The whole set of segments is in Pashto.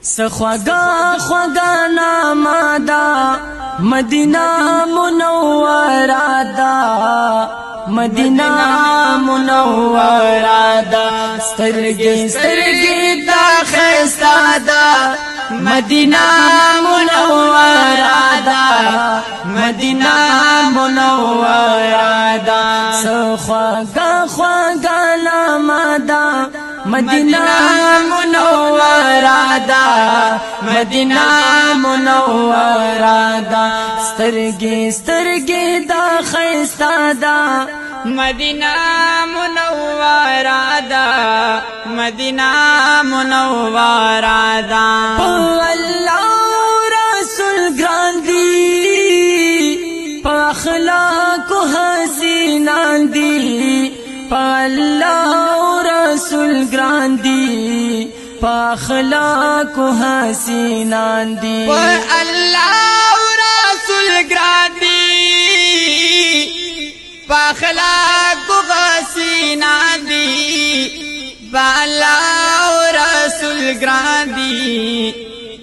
سخواگا خواگا نامادا مدینہ منورہ دا مدینہ منورہ دا سترگی سترگی دا خیستا دا مدینہ منورہ دا مدینہ منورہ دا سخواگا خواگا نامادا مدینہ منورہ دا مدینہ منورہ دا سترگی سترگی دا خیستا دا مدینہ منورہ دا مدینہ منورہ دا اللہ رسول گران دی اخلاق حسینان دی اللہ رسول گران دی اخلاق حسینان دی اللہ رسول گران دی اخلاق حسینان دی اللہ رسول گران دی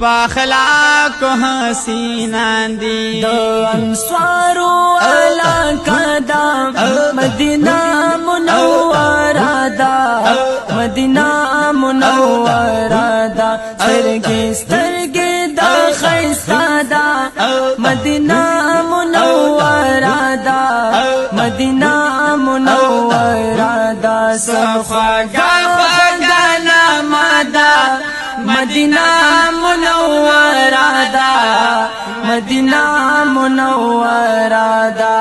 اخلاق حسینان دی دو انصارو علاقہ دا مدینہ منورہ دا مدینہ منورہ دا سترگی سترگی دا خیستا دا مدینہ منورہ دا مدینہ منورہ دا سخواگا خواگا نامادا مدینہ منورہ دا مدینہ منورہ دا